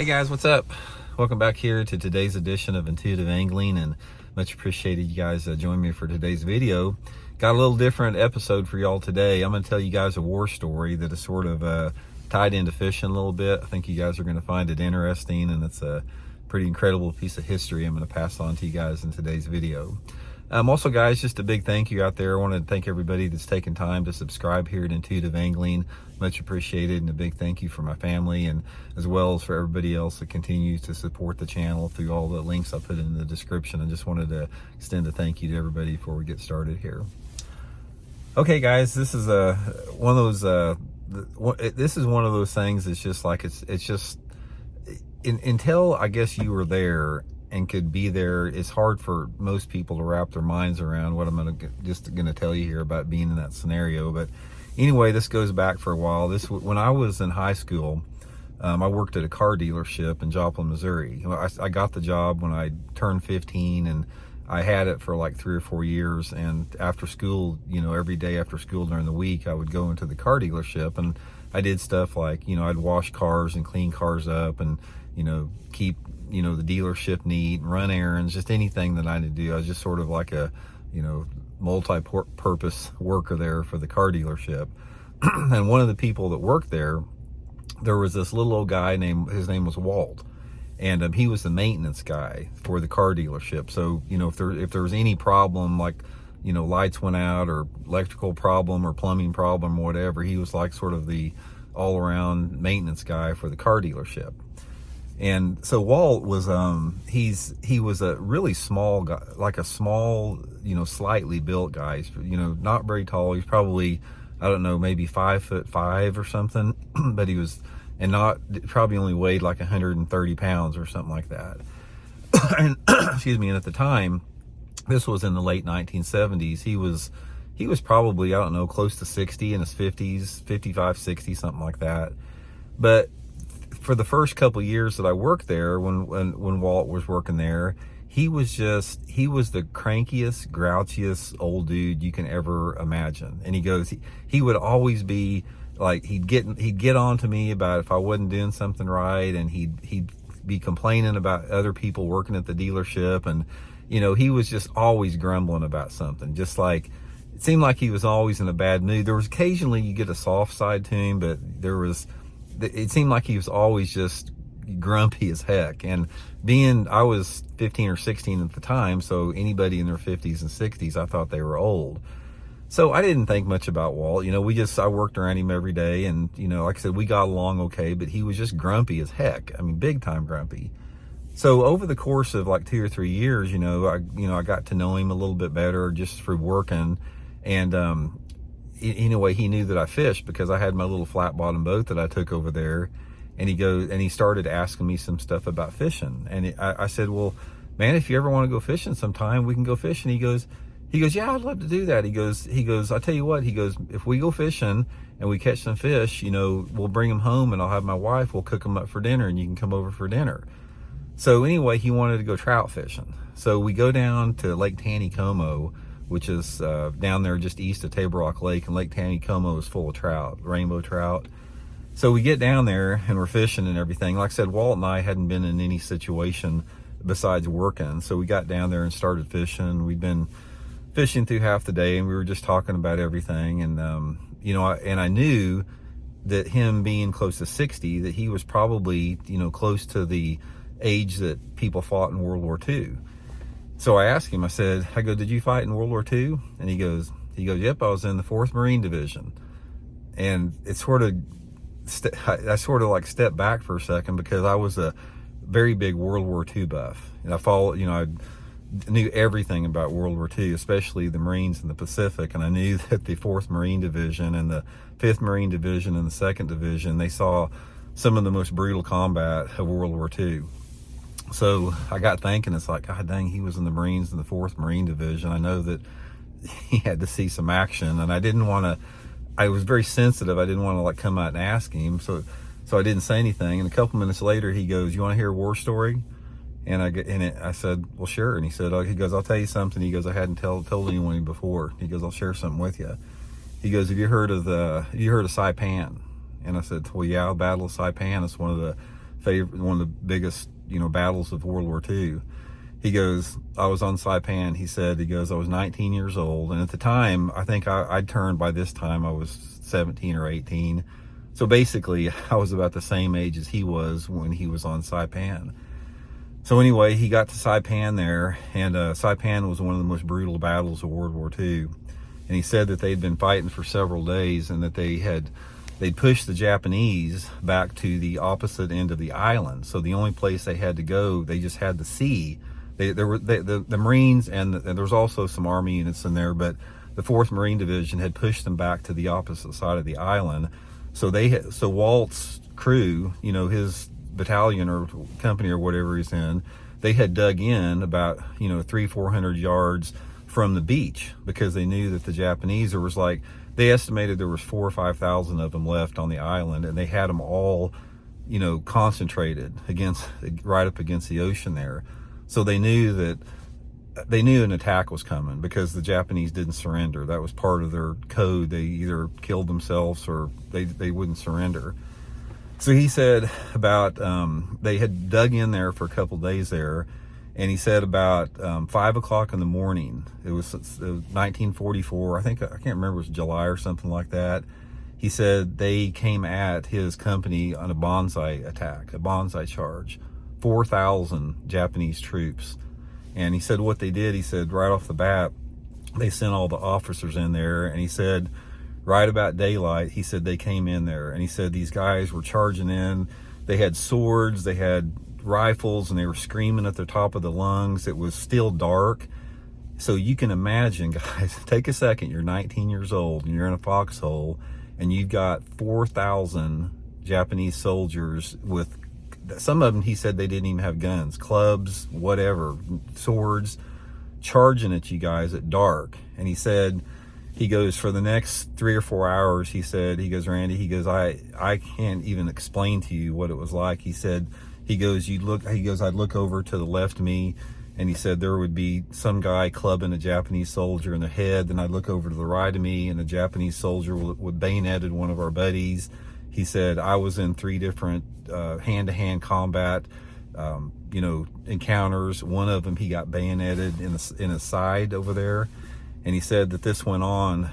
Hey guys, what's up? Welcome back here to today's edition of Intuitive Angling, and much appreciated you guys joining me for today's video. Got a little different episode for y'all today. I'm going to tell you guys a war story that is sort of tied into fishing a little bit. I think you guys are going to find it interesting, and it's a pretty incredible piece of history I'm going to pass on to you guys in today's video. Also, guys, just a big thank you out there. I want to thank everybody that's taken time to subscribe here at Intuitive Angling. Much appreciated, and a big thank you for my family, and as well as for everybody else that continues to support the channel through all the links I put in the description. I just wanted to extend a thank you to everybody before we get started here. Okay, guys, this is one of those. This is one of those things that's just like it's just until I guess you were there and could be there, it's hard for most people to wrap their minds around what I'm gonna tell you here about being in that scenario. But anyway, this goes back for a while. When I was in high school, I worked at a car dealership in Joplin, Missouri. I got the job when I turned 15, and I had it for like 3 or 4 years. And after school, every day after school during the week, I would go into the car dealership, and I did stuff like, I'd wash cars and clean cars up, and keep the dealership neat and run errands, just anything that I had to do. I was just sort of like a multi-purpose worker there for the car dealership. And one of the people that worked there was this little old guy his name was Walt, and he was the maintenance guy for the car dealership. So if there was any problem, like lights went out or electrical problem or plumbing problem or whatever, he was like sort of the all-around maintenance guy for the car dealership. And so Walt was he was a really small guy, like a small, slightly built guy. He's, not very tall. He's probably, I don't know, maybe 5'5" or something, but he was, and probably only weighed like 130 pounds or something like that. And excuse me. And at the time, this was in the late 1970s, he was probably, I don't know, close to 60, in his 50s, 55, 60, something like that. But for the first couple of years that I worked there, when Walt was working there, he was the crankiest, grouchiest old dude you can ever imagine. And he would always be like, he'd get on to me about if I wasn't doing something right, and he'd be complaining about other people working at the dealership, and he was just always grumbling about something. Just like, it seemed like he was always in a bad mood. There was occasionally you get a soft side to him, but it seemed like he was always just grumpy as heck. And I was 15 or 16 at the time, so anybody in their 50s and 60s, I thought they were old. So I didn't think much about Walt. I worked around him every day, and like I said, we got along okay, but he was just grumpy as heck. I mean, big time grumpy. So over the course of like 2 or 3 years, I got to know him a little bit better just through working. And anyway, he knew that I fished because I had my little flat bottom boat that I took over there. And he started asking me some stuff about fishing. And I said, well, man, if you ever want to go fishing sometime, we can go fishing. He goes, yeah, I'd love to do that. He goes, I'll tell you what, if we go fishing and we catch some fish, we'll bring them home, and I'll have my wife, we'll cook them up for dinner, and you can come over for dinner. So anyway, he wanted to go trout fishing. So we go down to Lake Taneycomo, which is down there just east of Table Rock Lake, and Lake Taneycomo is full of trout, rainbow trout. So we get down there and we're fishing and everything. Like I said, Walt and I hadn't been in any situation besides working. So we got down there and started fishing. We'd been fishing through half the day, and we were just talking about everything. And, I knew that him being close to 60, that he was probably, close to the age that people fought in World War II. So I asked him, I go, did you fight in World War II? And he goes, yep, I was in the 4th Marine Division. And it I sort of like stepped back for a second, because I was a very big World War II buff. And I knew everything about World War II, especially the Marines in the Pacific. And I knew that the 4th Marine Division and the 5th Marine Division and the 2nd Division, they saw some of the most brutal combat of World War II. So I got thinking, it's like, God dang, he was in the Marines in the 4th Marine Division. I know that he had to see some action, and I was very sensitive. I didn't want to like come out and ask him. So I didn't say anything. And a couple minutes later, he goes, you want to hear a war story? And I said, well, sure. And he said, he goes, I'll tell you something. He goes, I hadn't told anyone before. He goes, I'll share something with you. He goes, have you heard of Saipan? And I said, well, yeah, Battle of Saipan is one of the one of the biggest, battles of World War II. He goes, I was on Saipan. He goes, I was 19 years old. And at the time, I think I'd turned, by this time, I was 17 or 18. So basically, I was about the same age as he was when he was on Saipan. So anyway, he got to Saipan there, and Saipan was one of the most brutal battles of World War II. And he said that they'd been fighting for several days, and that they'd pushed the Japanese back to the opposite end of the island. So the only place they had to go, they just had the sea. The Marines, and there was also some Army units in there, but the 4th Marine Division had pushed them back to the opposite side of the island. So Walt's crew, his battalion or company or whatever he's in, they had dug in about 300-400 yards from the beach, because they knew that the Japanese, they estimated there was 4,000 or 5,000 of them left on the island, and they had them all concentrated right up against the ocean there. So they knew an attack was coming, because the Japanese didn't surrender. That was part of their code. They either killed themselves or they wouldn't surrender. So he said about, they had dug in there for a couple days there, and he said about 5 o'clock in the morning, it was 1944, I can't remember, it was July or something like that. He said they came at his company on a bonsai attack, a bonsai charge, 4,000 Japanese troops. And he said what they did, he said right off the bat, they sent all the officers in there, and he said right about daylight, he said they came in there, and he said these guys were charging in. They had swords, they had rifles, and they were screaming at the top of the lungs. It was still dark. So you can imagine, guys, take a second, you're 19 years old, and you're in a foxhole, and you've got 4,000 Japanese soldiers with, some of them, he said they didn't even have guns, clubs, whatever, swords, charging at you guys at dark. And he said, he goes, for the next 3 or 4 hours, he goes, Randy, he goes, I can't even explain to you what it was like. He said, I'd look over to the left of me, and he said there would be some guy clubbing a Japanese soldier in the head. Then I'd look over to the right of me, and a Japanese soldier would bayoneted one of our buddies. He said, I was in 3 different hand-to-hand combat, encounters. One of them, he got bayoneted in his side over there. And he said that this went on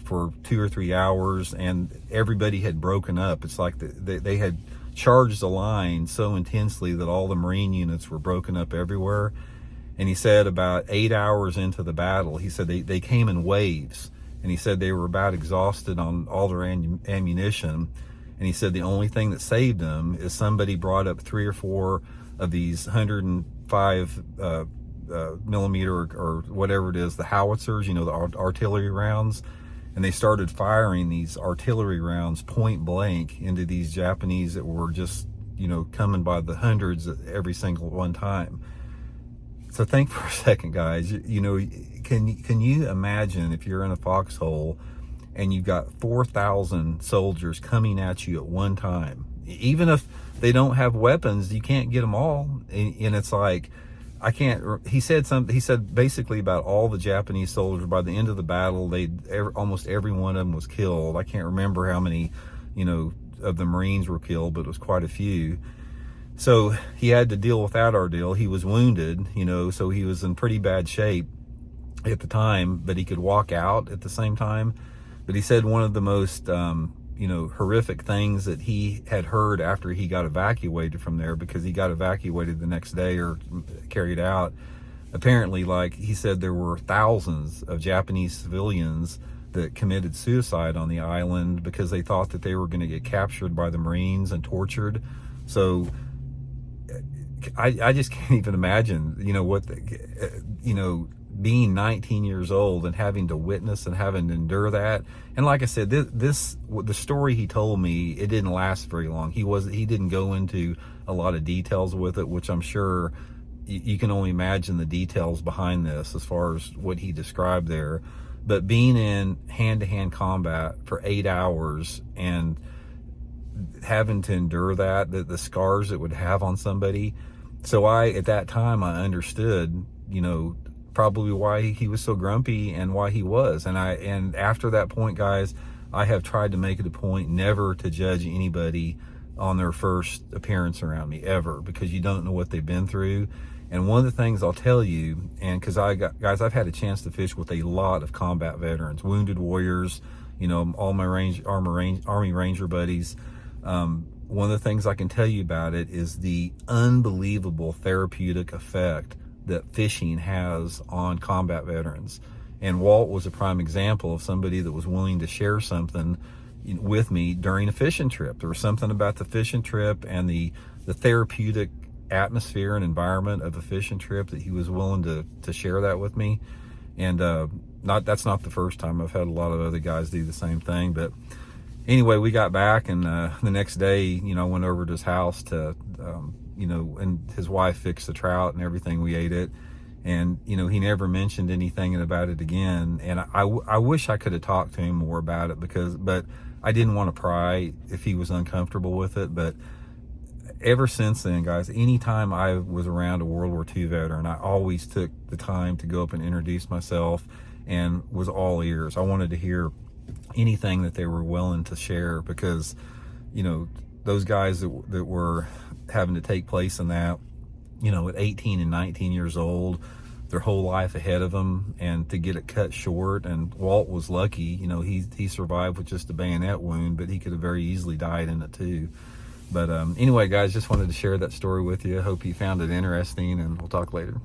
for 2 or 3 hours, and everybody had broken up. It's like they had charged the line so intensely that all the Marine units were broken up everywhere. And he said about 8 hours into the battle, he said they came in waves. And he said they were about exhausted on all their ammunition. And he said the only thing that saved them is somebody brought up 3 or 4 of these 105 millimeter or whatever it is, the howitzers, the artillery rounds, and they started firing these artillery rounds point blank into these Japanese that were just coming by the hundreds every single one time. So think for a second, guys. Can you imagine if you're in a foxhole and you've got 4,000 soldiers coming at you at one time? Even if they don't have weapons, you can't get them all, and it's like, he said basically about all the Japanese soldiers, by the end of the battle, almost every one of them was killed. I can't remember how many, of the Marines were killed, but it was quite a few. So he had to deal with that ordeal. He was wounded, so he was in pretty bad shape at the time, but he could walk out at the same time. But he said one of the most, horrific things that he had heard after he got evacuated from there, because he got evacuated the next day or carried out. Apparently, like he said, there were thousands of Japanese civilians that committed suicide on the island because they thought that they were going to get captured by the Marines and tortured. So I just can't even imagine, being 19 years old and having to witness and having to endure that. And like I said, the story he told me, it didn't last very long. He didn't go into a lot of details with it, which I'm sure you can only imagine the details behind this as far as what he described there. But being in hand-to-hand combat for 8 hours and having to endure that, the scars it would have on somebody. So at that time, I understood, probably why he was so grumpy and why he was. And after that point, guys, I have tried to make it a point never to judge anybody on their first appearance around me ever, because you don't know what they've been through. And one of the things I'll tell you, and because I've had a chance to fish with a lot of combat veterans, wounded warriors, you know, all my Army Ranger buddies. One of the things I can tell you about it is the unbelievable therapeutic effect that fishing has on combat veterans. And Walt was a prime example of somebody that was willing to share something with me during a fishing trip. There was something about the fishing trip and the therapeutic atmosphere and environment of a fishing trip that he was willing to share that with me. And that's not the first time. I've had a lot of other guys do the same thing. But anyway, we got back, and the next day, you know, I went over to his house to you know, and his wife fixed the trout and everything. We ate it, and you know, he never mentioned anything about it again. And I wish I could have talked to him more about it, but I didn't want to pry if he was uncomfortable with it. But ever since then, guys, anytime I was around a World War II veteran, I always took the time to go up and introduce myself and was all ears. I wanted to hear anything that they were willing to share, because, you know, those guys that were having to take place in that, you know, at 18 and 19 years old, their whole life ahead of them, and to get it cut short. And Walt was lucky, you know, he survived with just a bayonet wound, but he could have very easily died in it too. But anyway, guys, just wanted to share that story with you. I hope you found it interesting, and we'll talk later.